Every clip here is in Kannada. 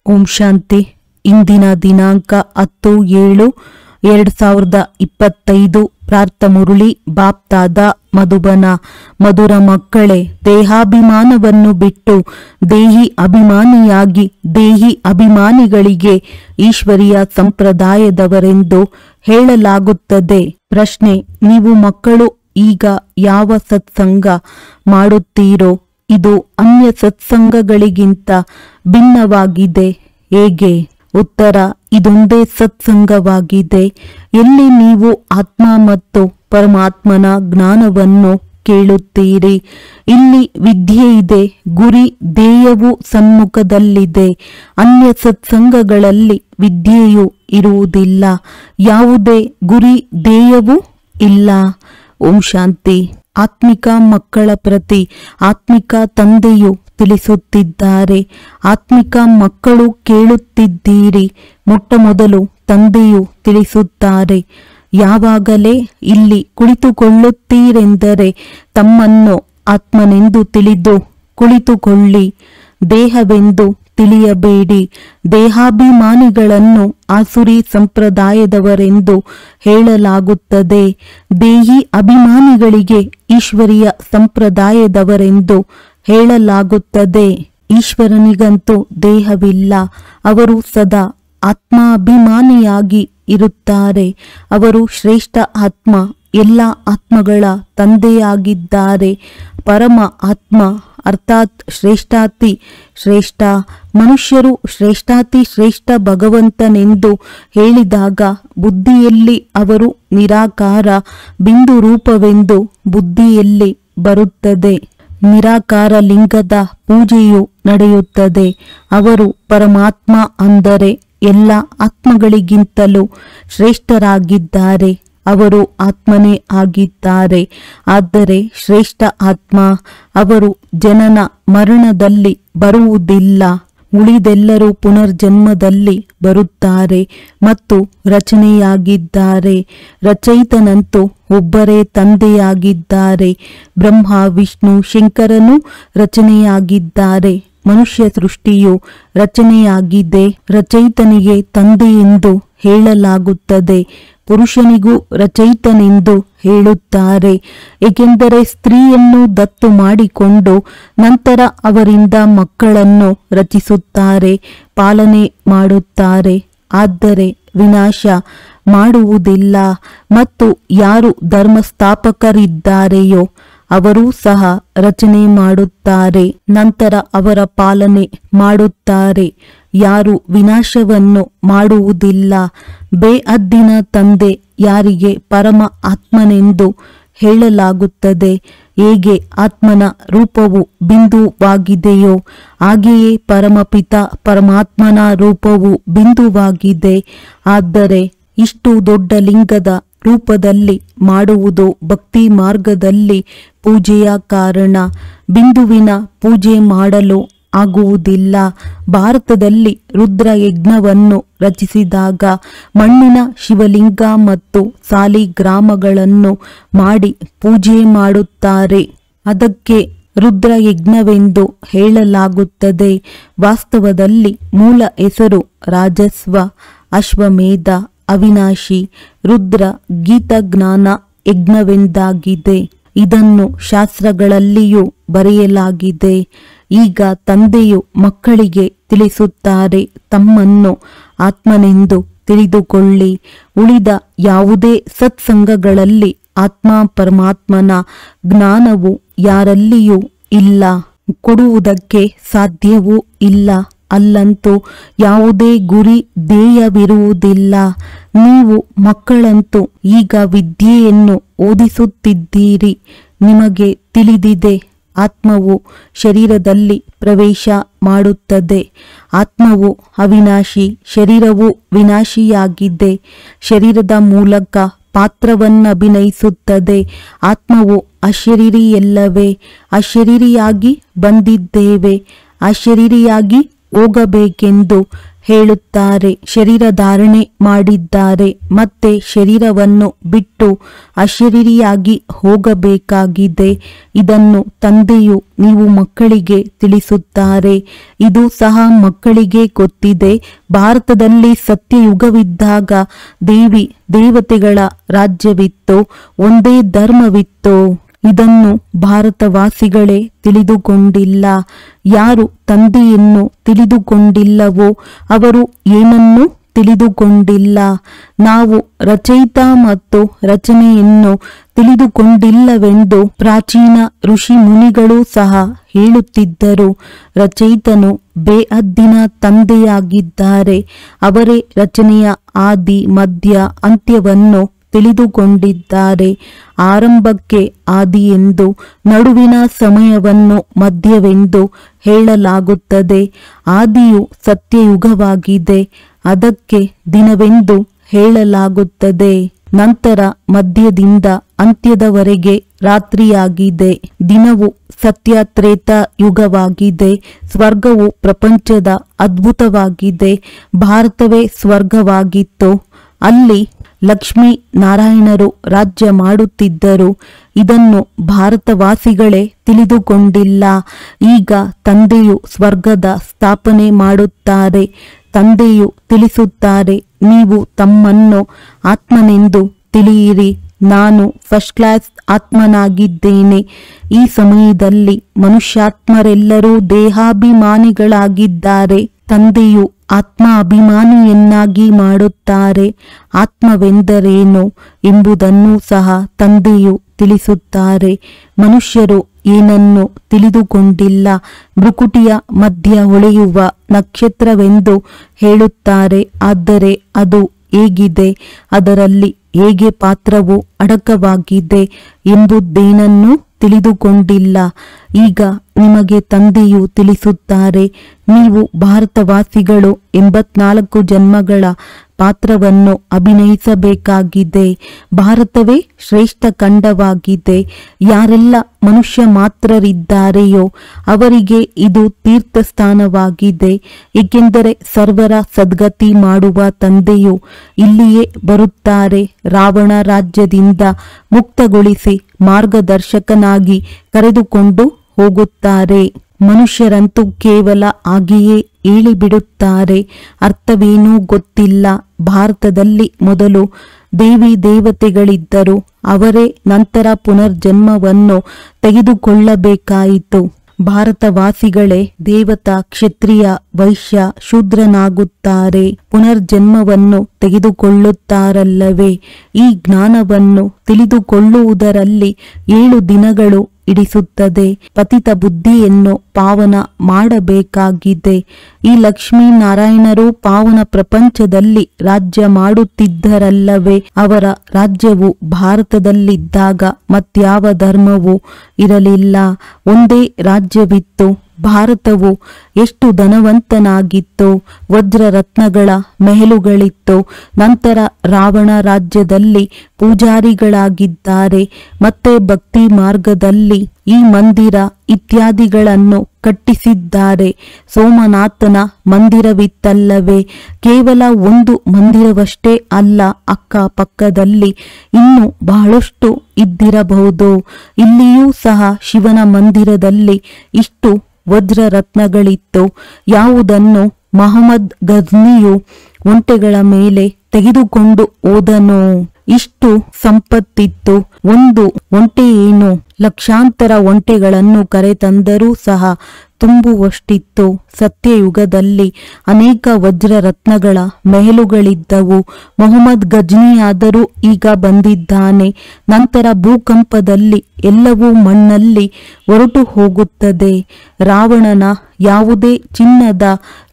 ಓಂ ಶಾಂತಿ. ಇಂದಿನ ದಿನಾಂಕ 10/7/2025. ಪ್ರಾರ್ಥ ಮುರುಳಿ ಬಾಪ್ತಾದ ಮಧುಬನ. ಮಧುರ ಮಕ್ಕಳೇ, ದೇಹಾಭಿಮಾನವನ್ನು ಬಿಟ್ಟು ದೇಹಿ ಅಭಿಮಾನಿಯಾಗಿ ದೇಹಿ ಅಭಿಮಾನಿಗಳಿಗೆ ಈಶ್ವರೀಯ ಸಂಪ್ರದಾಯದವರೆಂದು ಹೇಳಲಾಗುತ್ತದೆ. ಪ್ರಶ್ನೆ: ನೀವು ಮಕ್ಕಳು ಈಗ ಯಾವ ಸತ್ಸಂಗ ಮಾಡುತ್ತೀರೋ ಇದು ಅನ್ಯ ಸತ್ಸಂಗಗಳಿಗಿಂತ ಭಿನ್ನವಾಗಿದೆ. ಹೇಗೆ? ಉತ್ತರ: ಇದೊಂದೇ ಸತ್ಸಂಗವಾಗಿದೆ. ಎಲ್ಲಿ ನೀವು ಆತ್ಮ ಮತ್ತು ಪರಮಾತ್ಮನ ಜ್ಞಾನವನ್ನು ಕೇಳುತ್ತೀರಿ, ಇಲ್ಲಿ ವಿದ್ಯೆ ಇದೆ. ಗುರಿ ಧ್ಯೇಯವು ಸನ್ಮುಖದಲ್ಲಿದೆ. ಅನ್ಯ ಸತ್ಸಂಗಗಳಲ್ಲಿ ವಿದ್ಯೆಯು ಇರುವುದಿಲ್ಲ. ಯಾವುದೇ ಗುರಿ ಧ್ಯೇಯವೂ ಇಲ್ಲ. ಓಂ ಶಾಂತಿ. ಆತ್ಮಿಕ ಮಕ್ಕಳ ಪ್ರತಿ ಆತ್ಮಿಕ ತಂದೆಯು ತಿಳಿಸುತ್ತಿದ್ದಾರೆ. ಆತ್ಮಿಕ ಮಕ್ಕಳು ಕೇಳುತ್ತಿದ್ದೀರಿ. ಮೊಟ್ಟಮೊದಲು ತಂದೆಯು ತಿಳಿಸುತ್ತಾರೆ, ಯಾವಾಗಲೇ ಇಲ್ಲಿ ಕುಳಿತುಕೊಳ್ಳುತ್ತೀರೆಂದರೆ ತಮ್ಮನ್ನು ಆತ್ಮನೆಂದು ತಿಳಿದು ಕುಳಿತುಕೊಳ್ಳಿ. ದೇಹವೆಂದು ತಿಳಿಯಬೇಡಿ. ದೇಹಾಭಿಮಾನಿಗಳನ್ನು ಆಸುರಿ ಸಂಪ್ರದಾಯದವರೆಂದು ಹೇಳಲಾಗುತ್ತದೆ. ದೇಹಿ ಅಭಿಮಾನಿಗಳಿಗೆ ಈಶ್ವರೀಯ ಸಂಪ್ರದಾಯದವರೆಂದು ಹೇಳಲಾಗುತ್ತದೆ. ಈಶ್ವರನಿಗಂತೂ ದೇಹವಿಲ್ಲ. ಅವರು ಸದಾ ಆತ್ಮಾಭಿಮಾನಿಯಾಗಿ ಇರುತ್ತಾರೆ. ಅವರು ಶ್ರೇಷ್ಠ ಆತ್ಮ, ಎಲ್ಲ ಆತ್ಮಗಳ ತಂದೆಯಾಗಿದ್ದಾರೆ. ಪರಮ ಆತ್ಮ ಅರ್ಥಾತ್ ಶ್ರೇಷ್ಠಾತಿ ಶ್ರೇಷ್ಠ. ಮನುಷ್ಯರು ಶ್ರೇಷ್ಠಾತಿ ಶ್ರೇಷ್ಠ ಭಗವಂತನೆಂದು ಹೇಳಿದಾಗ ಬುದ್ಧಿಯಲ್ಲಿ ಅವರು ನಿರಾಕಾರ ಬಿಂದು ರೂಪವೆಂದು ಬುದ್ಧಿಯಲ್ಲಿ ಬರುತ್ತದೆ. ನಿರಾಕಾರ ಲಿಂಗದ ಪೂಜೆಯು ನಡೆಯುತ್ತದೆ. ಅವರು ಪರಮಾತ್ಮ ಅಂದರೆ ಎಲ್ಲ ಆತ್ಮಗಳಿಗಿಂತಲೂ ಶ್ರೇಷ್ಠರಾಗಿದ್ದಾರೆ. ಅವರು ಆತ್ಮನೇ ಆಗಿದ್ದಾರೆ. ಆದರೆ ಶ್ರೇಷ್ಠ ಆತ್ಮ. ಅವರು ಜನನ ಮರಣದಲ್ಲಿ ಬರುವುದಿಲ್ಲ. ಉಳಿದೆಲ್ಲರೂ ಪುನರ್ಜನ್ಮದಲ್ಲಿ ಬರುತ್ತಾರೆ ಮತ್ತು ರಚನೆಯಾಗಿದ್ದಾರೆ. ರಚಯಿತನಂತೂ ಒಬ್ಬರೇ ತಂದೆಯಾಗಿದ್ದಾರೆ. ಬ್ರಹ್ಮ ವಿಷ್ಣು ಶಂಕರನು ರಚನೆಯಾಗಿದ್ದಾರೆ. ಮನುಷ್ಯ ಸೃಷ್ಟಿಯು ರಚನೆಯಾಗಿದೆ. ರಚಯಿತನಿಗೆ ತಂದೆ ಎಂದು ಹೇಳಲಾಗುತ್ತದೆ. ಪುರುಷನಿಗೂ ರಚಯಿತನೆಂದು ಹೇಳುತ್ತಾರೆ. ಏಕೆಂದರೆ ಸ್ತ್ರೀಯನ್ನು ದತ್ತು ಮಾಡಿಕೊಂಡು ನಂತರ ಅವರಿಂದ ಮಕ್ಕಳನ್ನು ರಚಿಸುತ್ತಾರೆ, ಪಾಲನೆ ಮಾಡುತ್ತಾರೆ. ಆದರೆ ವಿನಾಶ ಮಾಡುವುದಿಲ್ಲ. ಮತ್ತು ಯಾರು ಧರ್ಮಸ್ಥಾಪಕರಿದ್ದಾರೆಯೋ ಅವರೂ ಸಹ ರಚನೆ ಮಾಡುತ್ತಾರೆ, ನಂತರ ಅವರ ಪಾಲನೆ ಮಾಡುತ್ತಾರೆ. ಯಾರು ವಿನಾಶವನ್ನು ಮಾಡುವುದಿಲ್ಲ. ಬೇಅದ್ದಿನ ತಂದೆ ಯಾರಿಗೆ ಪರಮ ಆತ್ಮನೆಂದು ಹೇಳಲಾಗುತ್ತದೆ. ಹೇಗೆ ಆತ್ಮನ ರೂಪವು ಬಿಂದುವಾಗಿದೆಯೋ ಹಾಗೆಯೇ ಪರಮಪಿತ ಪರಮಾತ್ಮನ ರೂಪವು ಬಿಂದುವಾಗಿದೆ. ಆದರೆ ಇಷ್ಟು ದೊಡ್ಡ ಲಿಂಗದ ರೂಪದಲ್ಲಿ ಮಾಡುವುದು ಭಕ್ತಿ ಮಾರ್ಗದಲ್ಲಿ ಪೂಜೆಯ ಕಾರಣ. ಬಿಂದುವಿನ ಪೂಜೆ ಮಾಡಲು ಆಗುವುದಿಲ್ಲ. ಭಾರತದಲ್ಲಿ ರುದ್ರ ಯಜ್ಞವನ್ನು ರಚಿಸಿದಾಗ ಮಣ್ಣಿನ ಶಿವಲಿಂಗ ಮತ್ತು ಸಾಲಿಗ್ರಾಮಗಳನ್ನು ಮಾಡಿ ಪೂಜೆ ಮಾಡುತ್ತಾರೆ. ಅದಕ್ಕೆ ರುದ್ರ ಯಜ್ಞವೆಂದು ಹೇಳಲಾಗುತ್ತದೆ. ವಾಸ್ತವದಲ್ಲಿ ಮೂಲ ಹೆಸರು ರಾಜಸ್ವ, ಅಶ್ವಮೇಧ, ಅವಿನಾಶಿ, ರುದ್ರ, ಗೀತಜ್ಞಾನ ಯಜ್ಞವೆಂದಾಗಿದೆ. ಇದನ್ನು ಶಾಸ್ತ್ರಗಳಲ್ಲಿಯೂ ಬರೆಯಲಾಗಿದೆ. ಈಗ ತಂದೆಯು ಮಕ್ಕಳಿಗೆ ತಿಳಿಸುತ್ತಾರೆ, ತಮ್ಮನ್ನು ಆತ್ಮನೆಂದು ತಿಳಿದುಕೊಳ್ಳಿ. ಉಳಿದ ಯಾವುದೇ ಸತ್ಸಂಗಗಳಲ್ಲಿ ಆತ್ಮ ಪರಮಾತ್ಮನ ಜ್ಞಾನವು ಯಾರಲ್ಲಿಯೂ ಇಲ್ಲ, ಕೊಡುವುದಕ್ಕೆ ಸಾಧ್ಯವೂ ಇಲ್ಲ. ಅಲ್ಲಂತೂ ಯಾವುದೇ ಗುರಿ ಧ್ಯೇಯವಿರುವುದಿಲ್ಲ. ನೀವು ಮಕ್ಕಳಂತೂ ಈಗ ವಿದ್ಯೆಯನ್ನು ಓದಿಸುತ್ತಿದ್ದೀರಿ. ನಿಮಗೆ ತಿಳಿದಿದೆ, ಆತ್ಮವು ಶರೀರದಲ್ಲಿ ಪ್ರವೇಶ ಮಾಡುತ್ತದೆ. ಆತ್ಮವು ಅವಿನಾಶಿ, ಶರೀರವು ವಿನಾಶಿಯಾಗಿದೆ. ಶರೀರದ ಮೂಲಕ ಪಾತ್ರವನ್ನಭಿನಯಿಸುತ್ತದೆ. ಆತ್ಮವು ಅಶರೀರಿಯಲ್ಲವೇ? ಅಶರೀರಿಯಾಗಿ ಬಂದಿದ್ದೇವೆ, ಅಶರೀರಿಯಾಗಿ ಹೋಗಬೇಕೆಂದು ಹೇಳುತ್ತಾರೆ. ಶರೀರ ಧಾರಣೆ ಮಾಡಿದ್ದಾರೆ, ಮತ್ತೆ ಶರೀರವನ್ನು ಬಿಟ್ಟು ಅಶರೀರಿಯಾಗಿ ಹೋಗಬೇಕಾಗಿದೆ. ಇದನ್ನು ತಂದೆಯು ನೀವು ಮಕ್ಕಳಿಗೆ ತಿಳಿಸುತ್ತಾರೆ. ಇದು ಸಹ ಮಕ್ಕಳಿಗೆ ಗೊತ್ತಿದೆ. ಭಾರತದಲ್ಲಿ ಸತ್ಯಯುಗವಿದ್ದಾಗ ದೇವಿ ದೇವತೆಗಳ ರಾಜ್ಯವಿತ್ತು, ಒಂದೇ ಧರ್ಮವಿತ್ತು. ಇದನ್ನು ಭಾರತವಾಸಿಗಳೇ ತಿಳಿದುಕೊಂಡಿಲ್ಲ. ಯಾರು ತಂದೆಯನ್ನು ತಿಳಿದುಕೊಂಡಿಲ್ಲವೋ ಅವರು ಏನನ್ನೂ ತಿಳಿದುಕೊಂಡಿಲ್ಲ. ನಾವು ರಚಯಿತ ಮತ್ತು ರಚನೆಯನ್ನು ತಿಳಿದುಕೊಂಡಿಲ್ಲವೆಂದು ಪ್ರಾಚೀನ ಋಷಿ ಮುನಿಗಳು ಸಹ ಹೇಳುತ್ತಿದ್ದರು. ರಚಯಿತನು ಬೇಅದ್ದಿನ ತಂದೆಯಾಗಿದ್ದಾರೆ. ಅವರೇ ರಚನೆಯ ಆದಿ ಮಧ್ಯ ಅಂತ್ಯವನ್ನು ತಿಳಿದುಕೊಂಡಿದ್ದಾರೆ. ಆರಂಭಕ್ಕೆ ಆದಿ ಎಂದು, ನಡುವಿನ ಸಮಯವನ್ನು ಮಧ್ಯವೆಂದು ಹೇಳಲಾಗುತ್ತದೆ. ಆದಿಯು ಸತ್ಯಯುಗವಾಗಿದೆ, ಅದಕ್ಕೆ ದಿನವೆಂದು ಹೇಳಲಾಗುತ್ತದೆ. ನಂತರ ಮಧ್ಯದಿಂದ ಅಂತ್ಯದವರೆಗೆ ರಾತ್ರಿಯಾಗಿದೆ. ದಿನವು ಸತ್ಯ ತ್ರೇತ ಯುಗವಾಗಿದೆ. ಸ್ವರ್ಗವು ಪ್ರಪಂಚದ ಅದ್ಭುತವಾಗಿದೆ. ಭಾರತವೇ ಸ್ವರ್ಗವಾಗಿತ್ತು. ಅಲ್ಲಿ ಲಕ್ಷ್ಮೀ ನಾರಾಯಣರು ರಾಜ್ಯ ಮಾಡುತ್ತಿದ್ದರು. ಇದನ್ನು ಭಾರತವಾಸಿಗಳೇ ತಿಳಿದುಕೊಂಡಿಲ್ಲ. ಈಗ ತಂದೆಯು ಸ್ವರ್ಗದ ಸ್ಥಾಪನೆ ಮಾಡುತ್ತಾರೆ. ತಂದೆಯು ತಿಳಿಸುತ್ತಾರೆ, ನೀವು ತಮ್ಮನ್ನು ಆತ್ಮನೆಂದು ತಿಳಿಯಿರಿ. ನಾನು ಫಸ್ಟ್ ಕ್ಲಾಸ್ ಆತ್ಮನಾಗಿದ್ದೇನೆ. ಈ ಸಮಯದಲ್ಲಿ ಮನುಷ್ಯಾತ್ಮರೆಲ್ಲರೂ ದೇಹಾಭಿಮಾನಿಗಳಾಗಿದ್ದಾರೆ. ತಂದೆಯು ಆತ್ಮ ಅಭಿಮಾನಿಯನ್ನಾಗಿ ಮಾಡುತ್ತಾರೆ. ಆತ್ಮವೆಂದರೇನು ಎಂಬುದನ್ನು ಸಹ ತಂದೆಯು ತಿಳಿಸುತ್ತಾರೆ. ಮನುಷ್ಯರು ಏನನ್ನು ತಿಳಿದುಕೊಂಡಿಲ್ಲ. ಭ್ರುಕುಟಿಯ ಮಧ್ಯ ಹೊಳೆಯುವ ನಕ್ಷತ್ರವೆಂದು ಹೇಳುತ್ತಾರೆ. ಆದರೆ ಅದು ಹೇಗಿದೆ, ಅದರಲ್ಲಿ ಹೇಗೆ ಪಾತ್ರವು ಅಡಕವಾಗಿದೆ ಎಂಬುದೇನನ್ನೂ ತಿಳಿದುಕೊಂಡಿಲ್ಲ. ಈಗ ನಿಮಗೆ ತಂದೆಯು ತಿಳಿಸುತ್ತಾರೆ, ನೀವು ಭಾರತವಾಸಿಗಳು 84 ಜನ್ಮಗಳ ಪಾತ್ರವನ್ನು ಅಭಿನಯಿಸಬೇಕಾಗಿದೆ. ಭಾರತವೇ ಶ್ರೇಷ್ಠ ಖಂಡವಾಗಿದೆ. ಯಾರೆಲ್ಲ ಮನುಷ್ಯ ಮಾತ್ರರಿದ್ದಾರೆಯೋ ಅವರಿಗೆ ಇದು ತೀರ್ಥಸ್ಥಾನವಾಗಿದೆ. ಏಕೆಂದರೆ ಸರ್ವರ ಸದ್ಗತಿ ಮಾಡುವ ತಂದೆಯು ಇಲ್ಲಿಯೇ ಬರುತ್ತಾರೆ. ರಾವಣ ರಾಜ್ಯದಿಂದ ಮುಕ್ತಗೊಳಿಸಿ ಮಾರ್ಗದರ್ಶಕನಾಗಿ ಕರೆದುಕೊಂಡು ಹೋಗುತ್ತಾರೆ. ಮನುಷ್ಯರಂತೂ ಕೇವಲ ಹಾಗೆಯೇ ಹೇಳಿಬಿಡುತ್ತಾರೆ. ಅರ್ಥವೇನೂ ಗೊತ್ತಿಲ್ಲ. ಭಾರತದಲ್ಲಿ ಮೊದಲು ದೇವಿ ದೇವತೆಗಳಿದ್ದರು. ಅವರೇ ನಂತರ ಪುನರ್ಜನ್ಮವನ್ನು ತೆಗೆದುಕೊಳ್ಳಬೇಕಾಯಿತು. ಭಾರತವಾಸಿಗಳೇ ದೇವತಾ, ಕ್ಷತ್ರಿಯ, ವೈಶ್ಯ, ಶೂದ್ರನಾಗುತ್ತಾರೆ. ಪುನರ್ಜನ್ಮವನ್ನು ತೆಗೆದುಕೊಳ್ಳುತ್ತಾರಲ್ಲವೇ? ಈ ಜ್ಞಾನವನ್ನು ತಿಳಿದುಕೊಳ್ಳುವುದರಲ್ಲಿ 7 ದಿನಗಳು ಹಿಡಿಸುತ್ತದೆ. ಪತಿತ ಬುದ್ಧಿಯನ್ನು ಪಾವನ ಮಾಡಬೇಕಾಗಿದೆ. ಈ ಲಕ್ಷ್ಮೀ ನಾರಾಯಣರು ಪಾವನ ಪ್ರಪಂಚದಲ್ಲಿ ರಾಜ್ಯ ಮಾಡುತ್ತಿದ್ದರಲ್ಲವೇ? ಅವರ ರಾಜ್ಯವು ಭಾರತದಲ್ಲಿದ್ದಾಗ ಮತ್ಯಾವ ಧರ್ಮವೂ ಇರಲಿಲ್ಲ. ಒಂದೇ ರಾಜ್ಯವಿತ್ತು. ಭಾರತವು ಎಷ್ಟು ಧನವಂತನಾಗಿತ್ತು. ವಜ್ರ ರತ್ನಗಳ ಮೆಹಲುಗಳಿತ್ತು. ನಂತರ ರಾವಣ ರಾಜ್ಯದಲ್ಲಿ ಪೂಜಾರಿಗಳಾಗಿದ್ದಾರೆ. ಮತ್ತೆ ಭಕ್ತಿ ಮಾರ್ಗದಲ್ಲಿ ಈ ಮಂದಿರ ಇತ್ಯಾದಿಗಳನ್ನು ಕಟ್ಟಿಸಿದ್ದಾರೆ. ಸೋಮನಾಥನ ಮಂದಿರವಿತ್ತಲ್ಲವೇ? ಕೇವಲ ಒಂದು ಮಂದಿರವಷ್ಟೇ ಅಲ್ಲ, ಅಕ್ಕಪಕ್ಕದಲ್ಲಿ ಇನ್ನೂ ಬಹಳಷ್ಟು ಇದ್ದಿರಬಹುದು. ಇಲ್ಲಿಯೂ ಸಹ ಶಿವನ ಮಂದಿರದಲ್ಲಿ ಇಷ್ಟು ವಜ್ರ ರತ್ನಗಳಿತ್ತು. ಯಾವುದನ್ನು ಮಹಮ್ಮದ್ ಗಜ್ನಿಯು ಒಂಟೆಗಳ ಮೇಲೆ ತೆಗೆದುಕೊಂಡು ಹೋದನು. ಇಷ್ಟು ಸಂಪತ್ತಿತ್ತು. ಒಂದು ಒಂಟೆ ಏನು, ಲಕ್ಷಾಂತರ ಒಂಟೆಗಳನ್ನು ಕರೆತಂದರೂ ಸಹ ತುಂಬುವಷ್ಟಿತ್ತು. ಸತ್ಯಯುಗದಲ್ಲಿ ಅನೇಕ ವಜ್ರ ರತ್ನಗಳ ಮೆಹಲುಗಳಿದ್ದವು. ಮೊಹಮ್ಮದ್ ಗಜ್ನಿಯಾದರೂ ಈಗ ಬಂದಿದ್ದಾನೆ. ನಂತರ ಭೂಕಂಪದಲ್ಲಿ ಎಲ್ಲವೂ ಮಣ್ಣಲ್ಲಿ ಹೊರಟು ಹೋಗುತ್ತದೆ. ರಾವಣನ ಯಾವುದೇ ಚಿನ್ನದ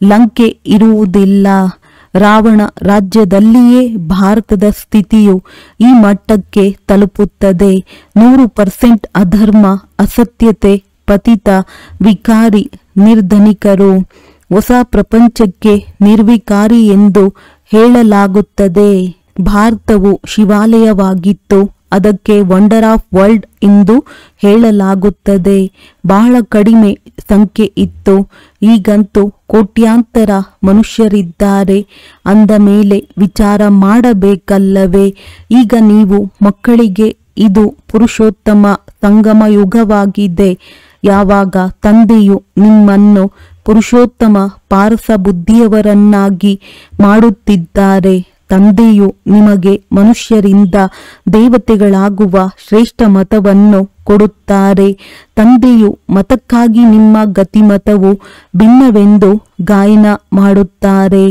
ಲಂಕೆ ಇರುವುದಿಲ್ಲ. ರಾವಣ ರಾಜ್ಯದಲ್ಲಿಯೇ ಭಾರತದ ಸ್ಥಿತಿಯು ಈ ಮಟ್ಟಕ್ಕೆ ತಲುಪುತ್ತದೆ. 100% ಅಧರ್ಮ, ಅಸತ್ಯತೆ, ಪತಿತ, ವಿಕಾರಿ, ನಿರ್ಧನಿಕರು. ಹೊಸ ಪ್ರಪಂಚಕ್ಕೆ ನಿರ್ವಿಕಾರಿ ಎಂದು ಹೇಳಲಾಗುತ್ತದೆ. ಭಾರತವು ಶಿವಾಲಯವಾಗಿತ್ತು. ಅದಕ್ಕೆ ವಂಡರ್ ಆಫ್ ವರ್ಲ್ಡ್ ಎಂದು ಹೇಳಲಾಗುತ್ತದೆ. ಬಹಳ ಕಡಿಮೆ ಸಂಖ್ಯೆ ಇತ್ತು, ಈಗಂತೂ ಕೋಟ್ಯಾಂತರ ಮನುಷ್ಯರಿದ್ದಾರೆ. ಅಂದ ಮೇಲೆ ವಿಚಾರ ಮಾಡಬೇಕಲ್ಲವೇ? ಈಗ ನೀವು ಮಕ್ಕಳಿಗೆ ಇದು ಪುರುಷೋತ್ತಮ ಸಂಗಮ ಯುಗವಾಗಿದೆ. ಯಾವಾಗ ತಂದೆಯು ನಿಮ್ಮನ್ನು ಪುರುಷೋತ್ತಮ ಪಾರಸ ಬುದ್ಧಿಯವರನ್ನಾಗಿ ಮಾಡುತ್ತಿದ್ದಾರೆ, ತಂದೆಯು ನಿಮಗೆ ಮನುಷ್ಯರಿಂದ ದೇವತೆಗಳಾಗುವ ಶ್ರೇಷ್ಠ ಮತವನ್ನು ಕೊಡುತ್ತಾರೆ. ತಂದೆಯು ಮತಕ್ಕಾಗಿ ನಿಮ್ಮ ಗತಿಮತವು ಭಿನ್ನವೆಂದು ಗಾಯನ ಮಾಡುತ್ತಾರೆ.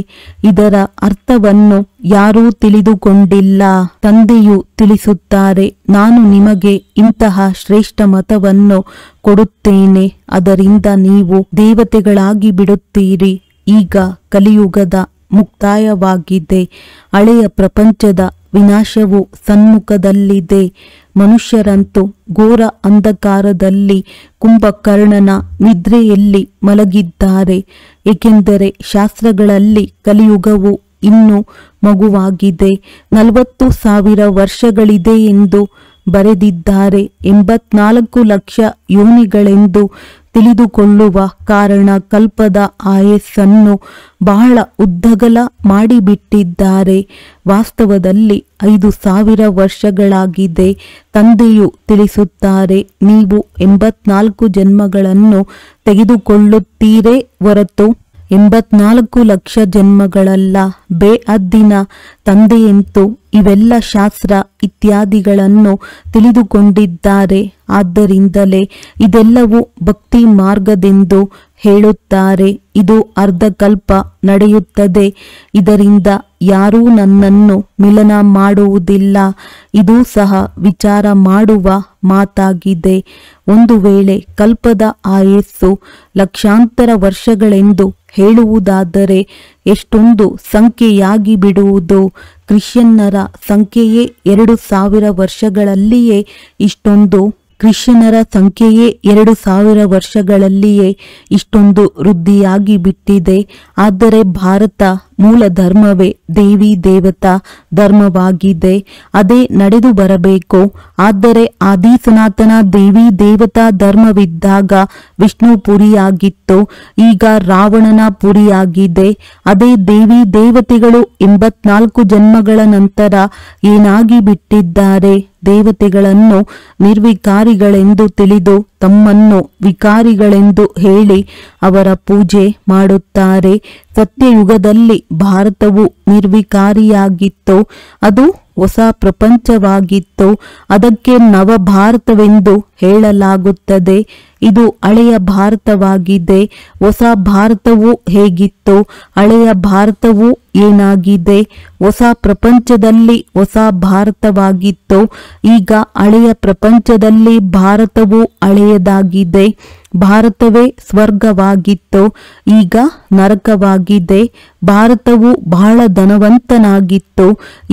ಇದರ ಅರ್ಥವನ್ನು ಯಾರೂ ತಿಳಿದುಕೊಂಡಿಲ್ಲ. ತಂದೆಯು ತಿಳಿಸುತ್ತಾರೆ, ನಾನು ನಿಮಗೆ ಇಂತಹ ಶ್ರೇಷ್ಠ ಮತವನ್ನು ಕೊಡುತ್ತೇನೆ, ಅದರಿಂದ ನೀವು ದೇವತೆಗಳಾಗಿ ಬಿಡುತ್ತೀರಿ. ಈಗ ಕಲಿಯುಗದ ಮುಕ್ತಾಯವಾಗಿದೆ. ಹಳೆಯ ಪ್ರಪಂಚದ ವಿನಾಶವು ಸನ್ಮುಖದಲ್ಲಿದೆ. ಮನುಷ್ಯರಂತೂ ಘೋರ ಅಂಧಕಾರದಲ್ಲಿ ಕುಂಭಕರ್ಣನ ನಿದ್ರೆಯಲ್ಲಿ ಮಲಗಿದ್ದಾರೆ. ಏಕೆಂದರೆ ಶಾಸ್ತ್ರಗಳಲ್ಲಿ ಕಲಿಯುಗವು ಇನ್ನೂ ಮಗುವಾಗಿದೆ. 40,000 ವರ್ಷಗಳಿದೆ ಎಂದು ಬರೆದಿದ್ದಾರೆ. 84 ಲಕ್ಷ ಯೋನಿಗಳೆಂದು ತಿಳಿದುಕೊಳ್ಳುವ ಕಾರಣ ಕಲ್ಪದ ಆಯಸ್ಸನ್ನು ಬಹಳ ಉದ್ದಗಲ ಮಾಡಿಬಿಟ್ಟಿದ್ದಾರೆ. ವಾಸ್ತವದಲ್ಲಿ 5,000 ವರ್ಷಗಳಾಗಿದೆ. ತಂದೆಯು ತಿಳಿಸುತ್ತಾರೆ, ನೀವು 84 ಜನ್ಮಗಳನ್ನು ತೆಗೆದುಕೊಳ್ಳುತ್ತೀರೇ ಹೊರತು 84 ಲಕ್ಷ ಜನ್ಮಗಳಲ್ಲ. ಬೇಅದ್ದಿನ ತಂದೆಯಂತೂ ಇವೆಲ್ಲ ಶಾಸ್ತ್ರ ಇತ್ಯಾದಿಗಳನ್ನು ತಿಳಿದುಕೊಂಡಿದ್ದಾರೆ. ಆದ್ದರಿಂದಲೇ ಇದೆಲ್ಲವೂ ಭಕ್ತಿ ಮಾರ್ಗದೆಂದು ಹೇಳುತ್ತಾರೆ. ಇದು ಅರ್ಧಕಲ್ಪ ನಡೆಯುತ್ತದೆ. ಇದರಿಂದ ಯಾರೂ ನನ್ನನ್ನು ಮಿಲನ ಮಾಡುವುದಿಲ್ಲ. ಇದು ಸಹ ವಿಚಾರ ಮಾಡುವ ಮಾತಾಗಿದೆ. ಒಂದು ವೇಳೆ ಕಲ್ಪದ ಆಯಸ್ಸು ಲಕ್ಷಾಂತರ ವರ್ಷಗಳೆಂದು ಹೇಳುವುದಾದರೆ ಎಷ್ಟೊಂದು ಸಂಖ್ಯೆಯಾಗಿ ಬಿಡುವುದು. ಕ್ರಿಶ್ಚಿಯನ್ನರ ಸಂಖ್ಯೆಯೇ 2,000 ವರ್ಷಗಳಲ್ಲಿಯೇ ಇಷ್ಟೊಂದು ವೃದ್ಧಿಯಾಗಿ ಬಿಟ್ಟಿದೆ. ಆದರೆ ಭಾರತ ಮೂಲ ಧರ್ಮವೇ ದೇವಿ ದೇವತಾ ಧರ್ಮವಾಗಿದೆ. ಅದೇ ನಡೆದು ಬರಬೇಕು. ಆದರೆ ಆದಿ ಸನಾತನ ದೇವಿ ದೇವತಾ ಧರ್ಮವಿದ್ದಾಗ ವಿಷ್ಣು ಪುರಿಯಾಗಿತ್ತು, ಈಗ ರಾವಣನ ಪುರಿಯಾಗಿದೆ. ಅದೇ ದೇವಿ ದೇವತೆಗಳು 84 ಜನ್ಮಗಳ ನಂತರ ಏನಾಗಿ ಬಿಟ್ಟಿದ್ದಾರೆ? ದೇವತೆಗಳನ್ನು ನಿರ್ವಿಕಾರಿಗಳೆಂದು ತಿಳಿದು ತಮ್ಮನ್ನು ವಿಕಾರಿಗಳೆಂದು ಹೇಳಿ ಅವರ ಪೂಜೆ ಮಾಡುತ್ತಾರೆ. ಸತ್ಯಯುಗದಲ್ಲಿ ಭಾರತವು ನಿರ್ವಿಕಾರಿಯಾಗಿತ್ತು. ಅದು ಹೊಸ ಪ್ರಪಂಚವಾಗಿತ್ತು. ಅದಕ್ಕೆ ನವಭಾರತವೆಂದು ಹೇಳಲಾಗುತ್ತದೆ. ಇದು ಹಳೆಯ ಭಾರತವಾಗಿದೆ. ಹೊಸ ಭಾರತವು ಹೇಗಿತ್ತು? ಹಳೆಯ ಭಾರತವು ಏನಾಗಿದೆ? ಹೊಸ ಪ್ರಪಂಚದಲ್ಲಿ ಹೊಸ ಭಾರತವಾಗಿತ್ತು. ಈಗ ಹಳೆಯ ಪ್ರಪಂಚದಲ್ಲಿ ಭಾರತವು ಹಳೆಯದಾಗಿದೆ. ಭಾರತವೇ ಸ್ವರ್ಗವಾಗಿತ್ತು, ಈಗ ನರಕವಾಗಿದೆ. ಭಾರತವು ಬಹಳ ಧನವಂತನಾಗಿತ್ತು,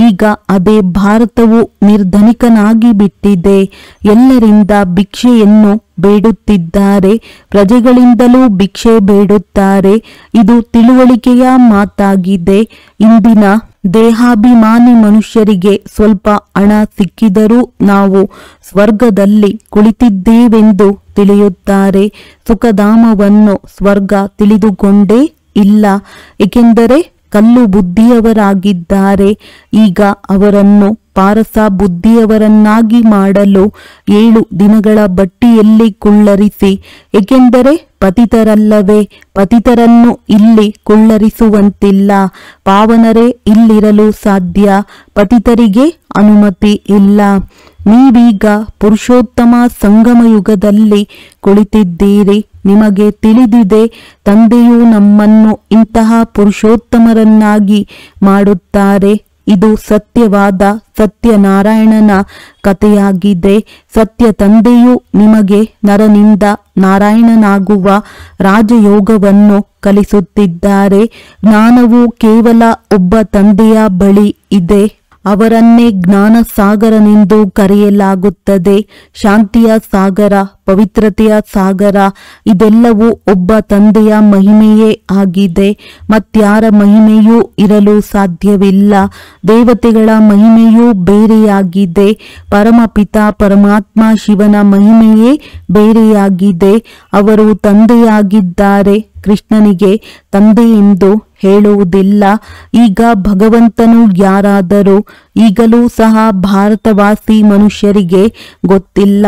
ಈಗ ಅದೇ ಭಾರತವು ನಿರ್ಧನಿಕನಾಗಿ ಬಿಟ್ಟಿದೆ. ಎಲ್ಲರಿಂದ ಭಿಕ್ಷೆಯನ್ನು ಬೇಡುತ್ತಿದ್ದಾರೆ, ಪ್ರಜೆಗಳಿಂದಲೂ ಭಿಕ್ಷೆ ಬೇಡುತ್ತಾರೆ. ಇದು ತಿಳುವಳಿಕೆಯ ಮಾತಾಗಿದೆ. ಇಂದಿನ ದೇಹಾಭಿಮಾನಿ ಮನುಷ್ಯರಿಗೆ ಸ್ವಲ್ಪ ಹಣ ಸಿಕ್ಕಿದರೂ ನಾವು ಸ್ವರ್ಗದಲ್ಲಿ ಕುಳಿತಿದ್ದೇವೆಂದು ತಿಳಿಯುತ್ತಾರೆ. ಸುಖಧಾಮವನ್ನು ಸ್ವರ್ಗ ತಿಳಿದುಕೊಂಡೇ ಇಲ್ಲ, ಏಕೆಂದರೆ ಕಲ್ಲು ಬುದ್ಧಿಯವರಾಗಿದ್ದಾರೆ. ಈಗ ಅವರನ್ನು ಪಾರಸ ಬುದ್ಧಿಯವರನ್ನಾಗಿ ಮಾಡಲು 7 ದಿನಗಳ ಬಟ್ಟಿಯಲ್ಲಿ ಕುಳ್ಳರಿಸಿ. ಏಕೆಂದರೆ ಪತಿತರಲ್ಲವೇ? ಪತಿತರನ್ನು ಇಲ್ಲಿ ಕುಳ್ಳರಿಸುವಂತಿಲ್ಲ. ಪಾವನರೇ ಇಲ್ಲಿರಲು ಸಾಧ್ಯ, ಪತಿತರಿಗೆ ಅನುಮತಿ ಇಲ್ಲ. ನೀವೀಗ ಪುರುಷೋತ್ತಮ ಸಂಗಮ ಯುಗದಲ್ಲಿ ಕುಳಿತಿದ್ದೀರಿ. ನಿಮಗೆ ತಿಳಿದಿದೆ, ತಂದೆಯು ನಮ್ಮನ್ನು ಇಂತಹ ಪುರುಷೋತ್ತಮರನ್ನಾಗಿ ಮಾಡುತ್ತಾರೆ. ಇದು ಸತ್ಯವಾದ ಸತ್ಯನಾರಾಯಣನ ಕಥೆಯಾಗಿದೆ. ಸತ್ಯ ತಂದೆಯು ನಿಮಗೆ ನರನಿಂದ ನಾರಾಯಣನಾಗುವ ರಾಜಯೋಗವನ್ನು ಕಲಿಸುತ್ತಿದ್ದಾರೆ. ಜ್ಞಾನವು ಕೇವಲ ಒಬ್ಬ ತಂದೆಯ ಬಳಿ ಇದೆ. ಅವರನ್ನೇ ಜ್ಞಾನ ಸಾಗರನೆಂದು ಕರೆಯಲಾಗುತ್ತದೆ. ಶಾಂತಿಯ ಸಾಗರ, ಪವಿತ್ರತೆಯ ಸಾಗರ, ಇದೆಲ್ಲವೂ ಒಬ್ಬ ತಂದೆಯ ಮಹಿಮೆಯೇ ಆಗಿದೆ. ಮತ್ಯಾರ ಮಹಿಮೆಯೂ ಇರಲು ಸಾಧ್ಯವಿಲ್ಲ. ದೇವತೆಗಳ ಮಹಿಮೆಯೂ ಬೇರೆಯಾಗಿದೆ. ಪರಮಪಿತ ಪರಮಾತ್ಮ ಶಿವನ ಮಹಿಮೆಯೇ ಬೇರೆಯಾಗಿದೆ. ಅವರು ತಂದೆಯಾಗಿದ್ದಾರೆ. ಕೃಷ್ಣನಿಗೆ ತಂದೆ ಎಂದು ಹೇಳುವುದಿಲ್ಲ. ಈಗ ಭಗವಂತನು ಯಾರಾದರೂ ಈಗಲೂ ಸಹ ಭಾರತವಾಸಿ ಮನುಷ್ಯರಿಗೆ ಗೊತ್ತಿಲ್ಲ.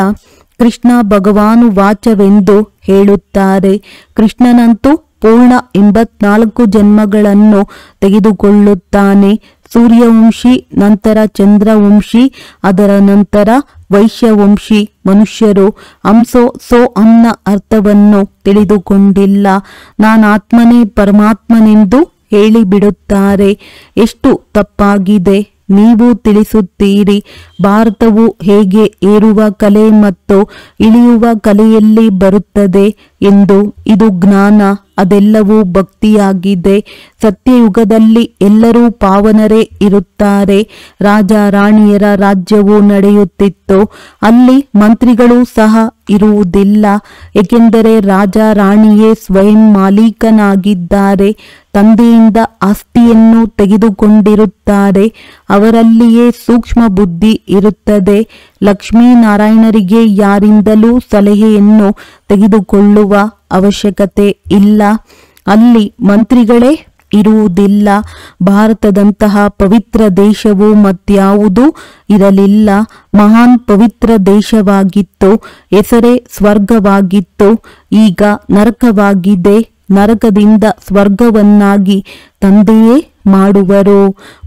ಕೃಷ್ಣ ಭಗವಾನು ವಾಚವೆಂದು ಹೇಳುತ್ತಾರೆ. ಕೃಷ್ಣನಂತೂ ಪೂರ್ಣ 84 ಜನ್ಮಗಳನ್ನು ತೆಗೆದುಕೊಳ್ಳುತ್ತಾನೆ. ಸೂರ್ಯವಂಶಿ, ನಂತರ ಚಂದ್ರವಂಶಿ, ಅದರ ನಂತರ ವೈಶ್ಯವಂಶಿ ಮನುಷ್ಯರು ಸೋ ಅನ್ನ ಅರ್ಥವನ್ನು ತಿಳಿದುಕೊಂಡಿಲ್ಲ. ನಾನಾತ್ಮನೇ ಪರಮಾತ್ಮನೆಂದು ಹೇಳಿಬಿಡುತ್ತಾರೆ. ಎಷ್ಟು ತಪ್ಪಾಗಿದೆ. ನೀವು ತಿಳಿಸುತ್ತೀರಿ ಭಾರತವು ಹೇಗೆ ಏರುವ ಕಲೆ ಮತ್ತು ಇಳಿಯುವ ಕಲೆಯಲ್ಲಿ ಬರುತ್ತದೆ ಎಂದು. ಇದು ಜ್ಞಾನ, ಅದೆಲ್ಲವೂ ಭಕ್ತಿಯಾಗಿದೆ. ಸತ್ಯಯುಗದಲ್ಲಿ ಎಲ್ಲರೂ ಪಾವನರೇ ಇರುತ್ತಾರೆ. ರಾಜ ರಾಣಿಯರ ರಾಜ್ಯವು ನಡೆಯುತ್ತಿತ್ತು. ಅಲ್ಲಿ ಮಂತ್ರಿಗಳು ಸಹ ಇರುವುದಿಲ್ಲ, ಏಕೆಂದರೆ ರಾಜ ರಾಣಿಯೇ ಸ್ವಯಂ ಮಾಲೀಕನಾಗಿದ್ದಾರೆ. ತಂದೆಯಿಂದ ಆಸ್ತಿಯನ್ನು ತೆಗೆದುಕೊಂಡಿರುತ್ತಾರೆ. ಅವರಲ್ಲಿಯೇ ಸೂಕ್ಷ್ಮ ಬುದ್ಧಿ ಇರುತ್ತದೆ. ಲಕ್ಷ್ಮೀನಾರಾಯಣರಿಗೆ ಯಾರಿಂದಲೂ ಸಲಹೆಯನ್ನು ತೆಗೆದುಕೊಳ್ಳುವ ಅವಶ್ಯಕತೆ ಇಲ್ಲ. ಅಲ್ಲಿ ಮಂತ್ರಿಗಳೇ ಇರುವುದಿಲ್ಲ. ಭಾರತದಂತಹ ಪವಿತ್ರ ದೇಶವು ಮತ್ಯಾವುದೂ ಇರಲಿಲ್ಲ. ಮಹಾನ್ ಪವಿತ್ರ ದೇಶವಾಗಿತ್ತು. ಹೆಸರೇ ಸ್ವರ್ಗವಾಗಿತ್ತು. ಈಗ ನರಕವಾಗಿದೆ. ನರಕದಿಂದ ಸ್ವರ್ಗವನ್ನಾಗಿ ತಂದೆಯೇ ಮಾಡುವರು.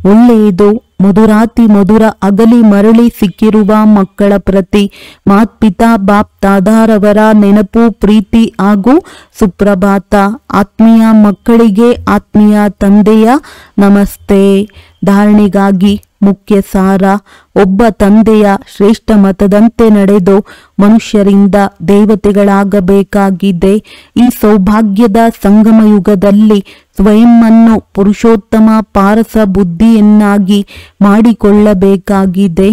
ಒಳ್ಳೆಯದು. ಮಧುರಾತಿ ಮಧುರ ಅಗಲಿ ಮರಳಿ ಸಿಕ್ಕಿರುವ ಮಕ್ಕಳ ಪ್ರತಿ ಮಾತ್ಪಿತಾ ಬಾಪ್ ದಾದಾರವರ ನೆನಪು, ಪ್ರೀತಿ ಹಾಗೂ ಸುಪ್ರಭಾತ. ಆತ್ಮೀಯ ಮಕ್ಕಳಿಗೆ ಆತ್ಮೀಯ ತಂದೆಯ ನಮಸ್ತೆ. ಧಾರಣೆಗಾಗಿ ಮುಖ್ಯ ಸಾರ: ಒಬ್ಬ ತಂದೆಯ ಶ್ರೇಷ್ಠ ಮತದಂತೆ ನಡೆದು ಮನುಷ್ಯರಿಂದ ದೇವತೆಗಳಾಗಬೇಕಾಗಿದೆ. ಈ ಸೌಭಾಗ್ಯದ ಸಂಗಮ ಯುಗದಲ್ಲಿ ಸ್ವಯಂವನ್ನು ಪುರುಷೋತ್ತಮ ಪಾರಸ ಬುದ್ಧಿಯನ್ನಾಗಿ ಮಾಡಿಕೊಳ್ಳಬೇಕಾಗಿದೆ.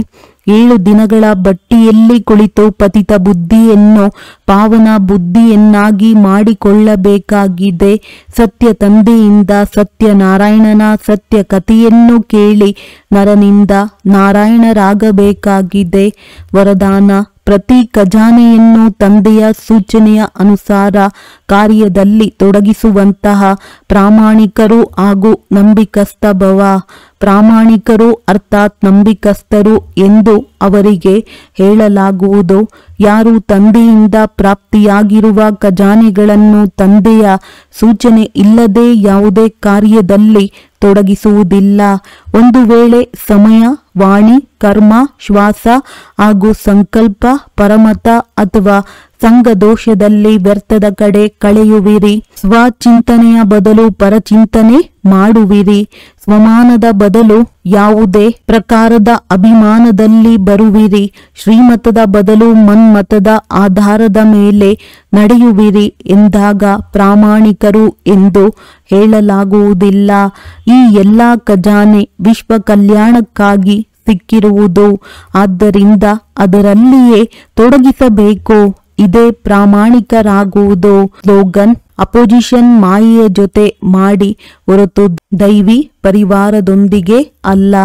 7 ದಿನಗಳ ಬಟ್ಟಿಯಲ್ಲಿ ಕುಳಿತು ಪತಿತ ಬುದ್ಧಿಯನ್ನು ಪಾವನ ಬುದ್ಧಿಯನ್ನಾಗಿ ಮಾಡಿಕೊಳ್ಳಬೇಕಾಗಿದೆ. ಸತ್ಯ ತಂದೆಯಿಂದ ಸತ್ಯನಾರಾಯಣನ ಸತ್ಯ ಕಥೆಯನ್ನು ಕೇಳಿ ನರನಿಂದ ನಾರಾಯಣರಾಗಬೇಕಾಗಿದೆ. ವರದಾನ: ಪ್ರತಿ ಖಜಾನೆಯನ್ನು ತಂದೆಯ ಸೂಚನೆಯ ಅನುಸಾರ ಕಾರ್ಯದಲ್ಲಿ ತೊಡಗಿಸುವಂತಹ ಪ್ರಾಮಾಣಿಕರು ಹಾಗೂ ನಂಬಿಕಸ್ಥ ಭವ. ಪ್ರಾಮಾಣಿಕರು ಅರ್ಥಾತ್ ನಂಬಿಕಸ್ಥರು ಎಂದು ಅವರಿಗೆ ಹೇಳಲಾಗುವುದು. ಯಾರು ತಂದೆಯಿಂದ ಪ್ರಾಪ್ತಿಯಾಗಿರುವ ಖಜಾನೆಗಳನ್ನು ತಂದೆಯ ಸೂಚನೆ ಇಲ್ಲದೆ ಯಾವುದೇ ಕಾರ್ಯದಲ್ಲಿ ತೊಡಗಿಸುವುದಿಲ್ಲ. ಒಂದು ವೇಳೆ ಸಮಯ, ವಾಣಿ, ಕರ್ಮ, ಶ್ವಾಸ ಹಾಗೂ ಸಂಕಲ್ಪ ಪರಮತ ಅಥವಾ ಸಂಘದೋಷದಲ್ಲಿ ವ್ಯರ್ಥದ ಕಡೆ ಕಳೆಯುವಿರಿ. ಸ್ವಚಿಂತನೆಯ ಬದಲು ಪರಚಿಂತನೆ ಮಾಡುವಿರಿ. ಸ್ವಮಾನದ ಬದಲು ಯಾವುದೇ ಪ್ರಕಾರದ ಅಭಿಮಾನದಲ್ಲಿ ಬರುವಿರಿ. ಶ್ರೀಮತದ ಬದಲು ಮನ್ಮತದ ಆಧಾರದ ಮೇಲೆ ನಡೆಯುವಿರಿ ಎಂದಾಗ ಪ್ರಾಮಾಣಿಕರು ಎಂದು ಹೇಳಲಾಗುವುದಿಲ್ಲ. ಈ ಎಲ್ಲ ಖಜಾನೆ ವಿಶ್ವ ಕಲ್ಯಾಣಕ್ಕಾಗಿ ಸಿಕ್ಕಿರುವುದು. ಆದ್ದರಿಂದ ಅದರಲ್ಲಿಯೇ ತೊಡಗಿಸಬೇಕು. ಇದೇ ಪ್ರಾಮಾಣಿಕರಾಗುವುದು. ಸ್ಲೋಗನ್: ಅಪೋಸಿಷನ್ ಮಾಯೆಯ ಜೊತೆ ಮಾಡಿ ಹೊರತು ದೈವಿ ಪರಿವಾರದೊಂದಿಗೆ ಅಲ್ಲ.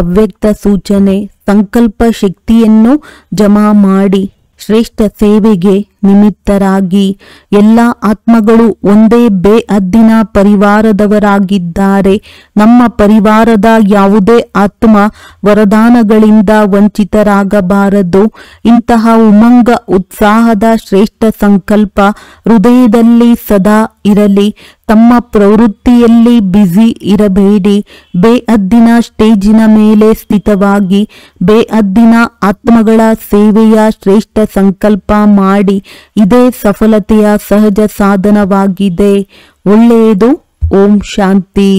ಅವ್ಯಕ್ತ ಸೂಚನೆ: ಸಂಕಲ್ಪ ಶಕ್ತಿಯನ್ನು ಜಮಾ ಮಾಡಿ ಶ್ರೇಷ್ಠ ಸೇವೆಗೆ ನಿಮಿತ್ತರಾಗಿ. ಎಲ್ಲ ಆತ್ಮಗಳು ಒಂದೇ ಬೇಅದ್ದಿನ ಪರಿವಾರದವರಾಗಿದ್ದಾರೆ. ನಮ್ಮ ಪರಿವಾರದ ಯಾವುದೇ ಆತ್ಮ ವರದಾನಗಳಿಂದ ವಂಚಿತರಾಗಬಾರದು. ಇಂತಹ ಉಮಂಗ ಉತ್ಸಾಹದ ಶ್ರೇಷ್ಠ ಸಂಕಲ್ಪ ಹೃದಯದಲ್ಲಿ ಸದಾ ಇರಲಿ. ತಮ್ಮ ಪ್ರವೃತ್ತಿಯಲ್ಲಿ ಬ್ಯುಸಿ ಇರಬೇಡಿ. ಬೇಅದ್ದಿನ ಸ್ಟೇಜಿನ ಮೇಲೆ ಸ್ಥಿತವಾಗಿ ಬೇಅದ್ದಿನ ಆತ್ಮಗಳ ಸೇವೆಯ ಶ್ರೇಷ್ಠ ಸಂಕಲ್ಪ ಮಾಡಿ. ಇದೇ ಸಫಲತೆಯ ಸಹಜ ಸಾಧನವಾಗಿದೆ. ಒಳ್ಳೆಯದು. ಓಂ ಶಾಂತಿ.